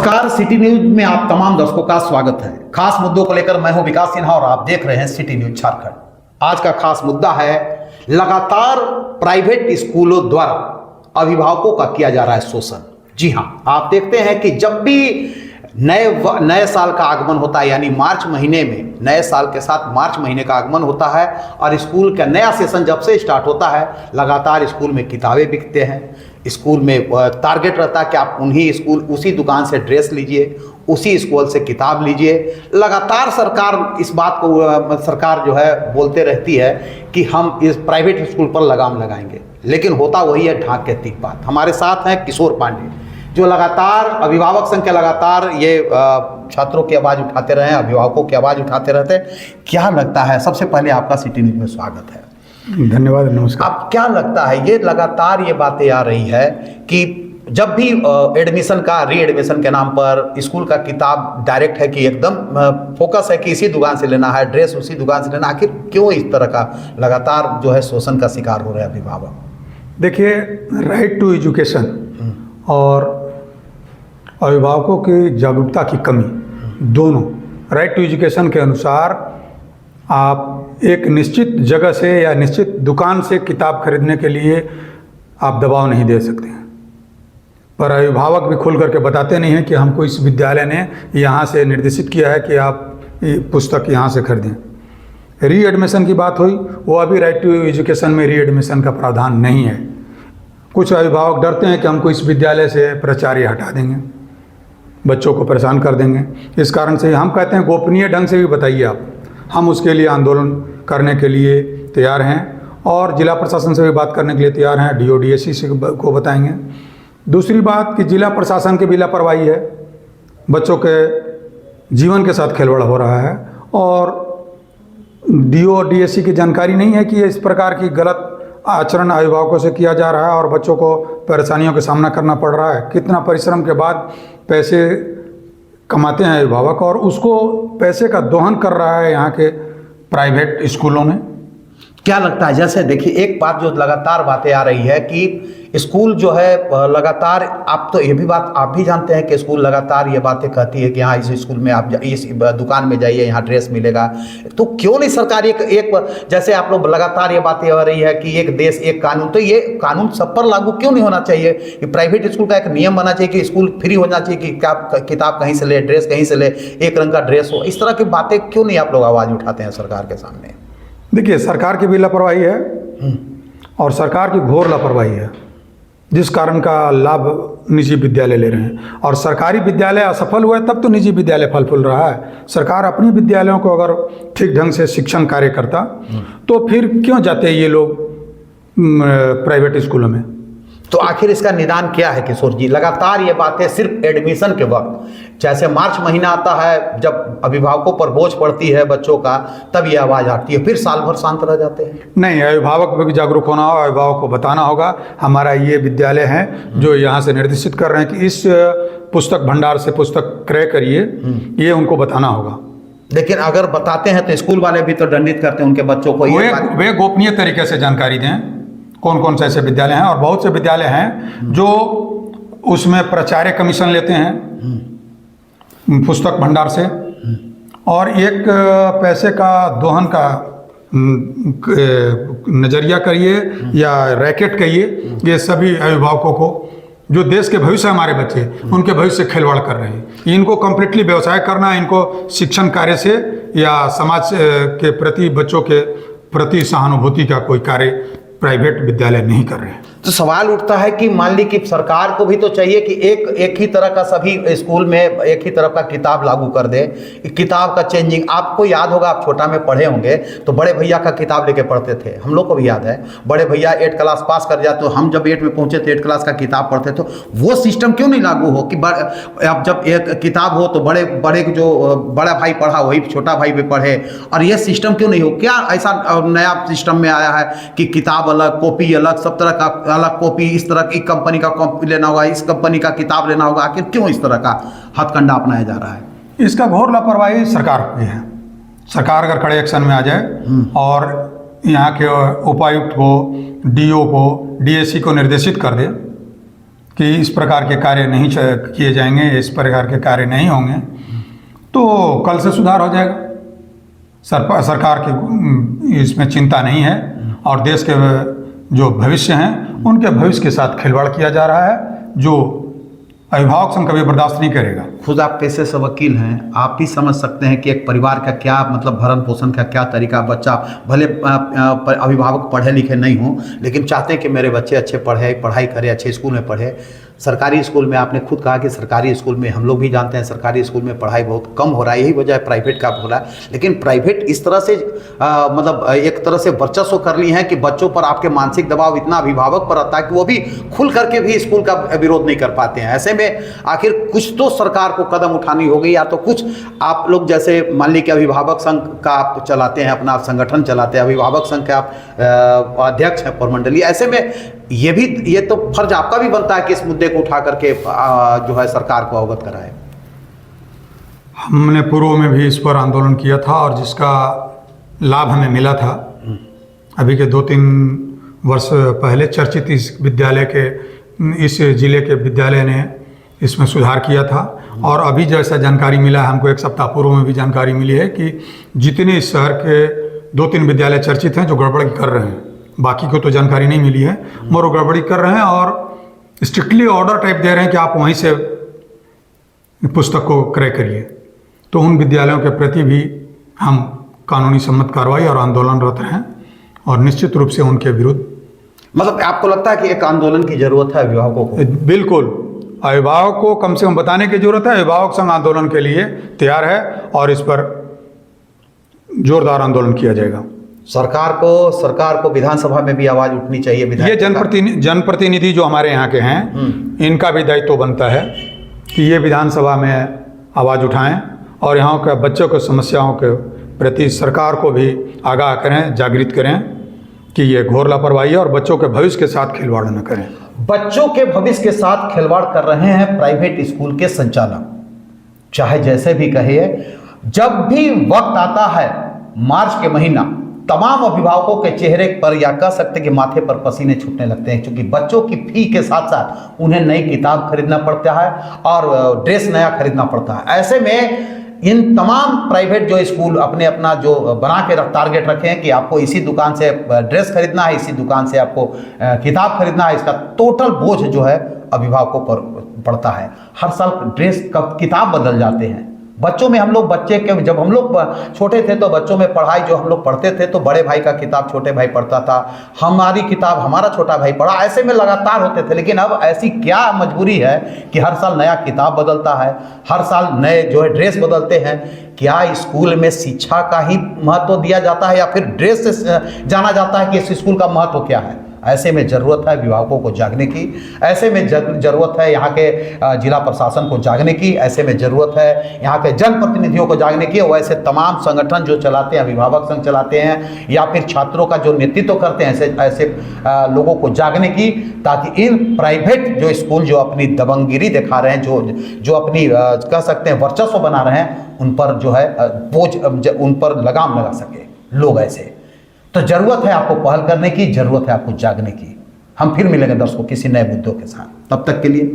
नमस्कार, city news में आप तमाम दर्शकों का स्वागत है। खास मुद्दों को लेकर मैं हूं विकास सिन्हा और आप देख रहे हैं सिटी न्यूज झारखंड। आज का खास मुद्दा है लगातार प्राइवेट स्कूलों द्वारा अभिभावकों का किया जा रहा है शोषण। जी हां, आप देखते हैं कि जब भी नए साल का आगमन होता है, यानी मार्च महीने में नए साल के साथ मार्च महीने का आगमन होता है और स्कूल का नया सेशन जब से स्टार्ट होता है, लगातार स्कूल में किताबें बिकते हैं। स्कूल में टारगेट रहता है कि आप उसी दुकान से ड्रेस लीजिए, उसी स्कूल से किताब लीजिए। लगातार सरकार इस बात को सरकार जो है बोलते रहती है कि हम इस प्राइवेट स्कूल पर लगाम लगाएंगे, लेकिन होता वही है ढाक के तीन बात। हमारे साथ हैं किशोर पांडे, जो लगातार अभिभावक संघ के लगातार ये छात्रों की आवाज़ उठाते रहे हैं, अभिभावकों की आवाज़ उठाते रहते हैं। क्या लगता है, सबसे पहले आपका सिटी न्यूज में स्वागत है। धन्यवाद, नमस्कार। आप क्या लगता है, ये लगातार ये बातें आ रही है कि जब भी एडमिशन का री एडमिशन के नाम पर स्कूल का किताब डायरेक्ट है कि एकदम फोकस है कि इसी दुकान से लेना है, ड्रेस उसी दुकान से लेना, आखिर क्यों इस तरह का लगातार जो है शोषण का शिकार हो रहे हैं अभिभावक? देखिए, राइट टू एजुकेशन और अभिभावकों की जागरूकता की कमी, दोनों। राइट टू एजुकेशन के अनुसार आप एक निश्चित जगह से या निश्चित दुकान से किताब खरीदने के लिए आप दबाव नहीं दे सकते हैं, पर अभिभावक भी खुल करके बताते नहीं हैं कि हमको इस विद्यालय ने यहाँ से निर्देशित किया है कि आप ये पुस्तक यहाँ से खरीदें। री एडमिशन की बात हुई, वो अभी राइट टू एजुकेशन में री एडमिशन का प्रावधान नहीं है। कुछ अभिभावक डरते हैं कि हमको इस विद्यालय से प्राचार्य हटा देंगे, बच्चों को परेशान कर देंगे। इस कारण से हम कहते हैं गोपनीय ढंग से भी बताइए आप, हम उसके लिए आंदोलन करने के लिए तैयार हैं और जिला प्रशासन से भी बात करने के लिए तैयार हैं। डीओ डीएससी से को बताएंगे। दूसरी बात कि जिला प्रशासन की भी लापरवाही है, बच्चों के जीवन के साथ खिलवाड़ हो रहा है और डीओ डीएससी की जानकारी नहीं है कि इस प्रकार की गलत आचरण अभिभावकों से किया जा रहा है और बच्चों को परेशानियों का सामना करना पड़ रहा है। कितना परिश्रम के बाद पैसे कमाते हैं अभिभावक और उसको पैसे का दोहन कर रहा है यहाँ के प्राइवेट स्कूलों में। क्या लगता है, जैसे देखिए एक बात जो लगातार बातें आ रही है कि स्कूल जो है लगातार, आप तो ये भी बात आप भी जानते हैं कि स्कूल लगातार ये बातें कहती है कि हाँ इस स्कूल में आप इस दुकान में जाइए, यहाँ ड्रेस मिलेगा। तो क्यों नहीं सरकार एक जैसे आप लोग लगातार ये बातें आ रही है कि एक देश एक कानून, तो ये कानून सब पर लागू क्यों नहीं होना चाहिए? कि प्राइवेट स्कूल का एक नियम बनना चाहिए कि स्कूल फ्री होना चाहिए कि किताब कहीं से ले, ड्रेस कहीं से ले, एक रंग का ड्रेस हो। इस तरह की बातें क्यों नहीं आप लोग आवाज़ उठाते हैं सरकार के सामने? देखिए, सरकार की भी लापरवाही है और सरकार की घोर लापरवाही है, जिस कारण का लाभ निजी विद्यालय ले रहे हैं। और सरकारी विद्यालय असफल हुआ है तब तो निजी विद्यालय फल फूल रहा है। सरकार अपनी विद्यालयों को अगर ठीक ढंग से शिक्षण कार्य करता तो फिर क्यों जाते ये लोग प्राइवेट स्कूलों में? तो आखिर इसका निदान क्या है किशोर जी? लगातार ये बातें सिर्फ एडमिशन के वक्त, जैसे मार्च महीना आता है जब अभिभावकों पर बोझ पड़ती है बच्चों का, तब ये आवाज़ आती है, फिर साल भर शांत रह जाते हैं। नहीं, अभिभावक को भी जागरूक होना होगा, अभिभावक को बताना होगा हमारा ये विद्यालय है जो यहाँ से निर्देशित कर रहे हैं कि इस पुस्तक भंडार से पुस्तक क्रय करिए, ये उनको बताना होगा। लेकिन अगर बताते हैं तो स्कूल वाले भी तो दंडित करते हैं उनके बच्चों को। वे गोपनीय तरीके से जानकारी दें कौन कौन से ऐसे विद्यालय हैं, और बहुत से विद्यालय हैं जो उसमें प्राचार्य कमीशन लेते हैं पुस्तक भंडार से, और एक पैसे का दोहन का नज़रिया करिए या रैकेट कहिए, ये सभी अभिभावकों को, जो देश के भविष्य हमारे बच्चे, उनके भविष्य से खिलवाड़ कर रहे हैं। इनको कम्प्लीटली व्यवसाय करना, इनको शिक्षण कार्य से या समाज के प्रति, बच्चों के प्रति सहानुभूति का कोई कार्य प्राइवेट विद्यालय नहीं कर रहे हैं। तो सवाल उठता है कि मान ली कि सरकार को भी तो चाहिए कि एक ही तरह का सभी स्कूल में एक ही तरह का किताब लागू कर दे। किताब का चेंजिंग, आपको याद होगा, आप छोटा में पढ़े होंगे तो बड़े भैया का किताब लेके पढ़ते थे, हम लोग को भी याद है। बड़े भैया 8 क्लास पास कर जाते, तो हम जब 8 में पहुंचे तो 8 क्लास का किताब पढ़ते। तो वो सिस्टम क्यों नहीं लागू हो कि अब जब एक किताब हो तो बड़े जो बड़ा भाई पढ़ा वही छोटा भाई भी पढ़े, और ये सिस्टम क्यों नहीं हो? क्या ऐसा नया सिस्टम में आया है कि किताब अलग, कॉपी अलग, सब तरह का अलग कॉपी, इस तरह की कंपनी का कॉपी लेना होगा, इस कंपनी का किताब लेना होगा? आखिर क्यों इस तरह का हथकंडा अपनाया जा रहा है? इसका घोर लापरवाही सरकार की है। सरकार अगर कड़े एक्शन में आ जाए और यहाँ के उपायुक्त को, डीओ को, डीएससी को निर्देशित कर दे कि इस प्रकार के कार्य नहीं किए जाएंगे, इस प्रकार के कार्य नहीं होंगे, तो कल से सुधार हो जाएगा। सरकार की इसमें चिंता नहीं है और देश के जो भविष्य हैं उनके भविष्य के साथ खिलवाड़ किया जा रहा है, जो अभिभावक संघ कभी बर्दाश्त नहीं करेगा। खुद आप पेशे से वकील हैं, आप भी समझ सकते हैं कि एक परिवार का क्या मतलब भरण पोषण का क्या तरीका। बच्चा भले अभिभावक पढ़े लिखे नहीं हो, लेकिन चाहते हैं कि मेरे बच्चे अच्छे पढ़े, पढ़ाई करें, अच्छे स्कूल में पढ़े। सरकारी स्कूल में आपने खुद कहा कि सरकारी स्कूल में हम लोग भी जानते हैं सरकारी स्कूल में पढ़ाई बहुत कम हो रहा है, यही वजह है प्राइवेट का हो रहा है। लेकिन प्राइवेट इस तरह से मतलब एक तरह से वर्चस्व कर ली है कि बच्चों पर आपके मानसिक दबाव इतना अभिभावक पर आता है कि वो भी खुल करके भी स्कूल का विरोध नहीं कर पाते हैं। ऐसे में आखिर कुछ तो सरकार को कदम उठानी होगी, या तो कुछ आप लोग जैसे मान लीजिए कि अभिभावक संघ का आप चलाते हैं, अपना संगठन चलाते हैं, अभिभावक संघ के आप अध्यक्ष हैं प्रमंडलीय, ऐसे में ये तो फर्ज आपका भी बनता है कि इस मुद्दे को उठा करके जो है सरकार को अवगत कराए। हमने पूर्व में भी इस पर आंदोलन किया था और जिसका लाभ हमें मिला था। अभी के 2-3 वर्ष पहले चर्चित इस विद्यालय के, इस जिले के विद्यालय ने इसमें सुधार किया था। और अभी जैसा जानकारी मिला है हमको, 1 सप्ताह पूर्व में भी जानकारी मिली है कि जितने इस शहर के 2-3 विद्यालय चर्चित हैं जो गड़बड़ी कर रहे हैं, बाकी को तो जानकारी नहीं मिली है, मगर वो गड़बड़ी कर रहे हैं और स्ट्रिक्टली ऑर्डर टाइप दे रहे हैं कि आप वहीं से पुस्तक को क्रय करिए। तो उन विद्यालयों के प्रति भी हम कानूनी सम्मत कार्रवाई और आंदोलनरत हैं और निश्चित रूप से उनके विरुद्ध। मतलब आपको लगता है कि एक आंदोलन की जरूरत है अभिभावकों को? बिल्कुल, अभिभावक को कम से कम बताने की जरूरत है। अभिभावक संघ आंदोलन के लिए तैयार है और इस पर जोरदार आंदोलन किया जाएगा। सरकार को विधानसभा में भी आवाज उठनी चाहिए। ये जनप्रतिनिधि जो हमारे यहाँ के हैं, इनका भी दायित्व बनता है कि ये विधानसभा में आवाज़ उठाएं और यहाँ के बच्चों की समस्याओं के प्रति सरकार को भी आगाह करें, जागृत करें कि ये घोर लापरवाही है और बच्चों के भविष्य के साथ खिलवाड़ न करें। बच्चों के भविष्य के साथ खिलवाड़ कर रहे हैं प्राइवेट स्कूल के संचालक, चाहे जैसे भी कहिए। जब भी वक्त आता है मार्च के महीना, तमाम अभिभावकों के चेहरे पर या कह सकते कि माथे पर पसीने छूटने लगते हैं, क्योंकि बच्चों की फी के साथ साथ उन्हें नई किताब खरीदना पड़ता है और ड्रेस नया खरीदना पड़ता है। ऐसे में इन तमाम प्राइवेट जो स्कूल अपना जो बना के टारगेट रखे हैं कि आपको इसी दुकान से ड्रेस खरीदना है, इसी दुकान से आपको किताब खरीदना है, इसका टोटल बोझ जो है अभिभावकों पर पड़ता है। हर साल ड्रेस किताब बदल जाते हैं। बच्चों में हम लोग जब हम लोग छोटे थे तो बच्चों में पढ़ाई जो हम लोग पढ़ते थे तो बड़े भाई का किताब छोटे भाई पढ़ता था, हमारी किताब हमारा छोटा भाई पढ़ा, ऐसे में लगातार होते थे। लेकिन अब ऐसी क्या मजबूरी है कि हर साल नया किताब बदलता है, हर साल नए जो है ड्रेस बदलते हैं। क्या स्कूल में शिक्षा का ही महत्व दिया जाता है या फिर ड्रेस से जाना जाता है कि इस स्कूल का महत्व क्या है? ऐसे में ज़रूरत है अभिभावकों को जागने की, ऐसे में ज़रूरत है यहाँ के जिला प्रशासन को जागने की, ऐसे में ज़रूरत है यहाँ के जनप्रतिनिधियों को जागने की। वैसे तमाम संगठन जो चलाते हैं, अभिभावक संघ चलाते हैं या फिर छात्रों का जो नेतृत्व करते हैं, ऐसे लोगों को जागने की, ताकि इन प्राइवेट जो स्कूल जो अपनी दबंगगिरी दिखा रहे हैं, जो अपनी कह सकते हैं वर्चस्व बना रहे हैं, उन पर जो है बोझ, उन पर लगाम लगा सके लोग। ऐसे तो जरूरत है आपको पहल करने की, जरूरत है आपको जागने की। हम फिर मिलेंगे दर्शकों किसी नए मुद्दों के साथ, तब तक के लिए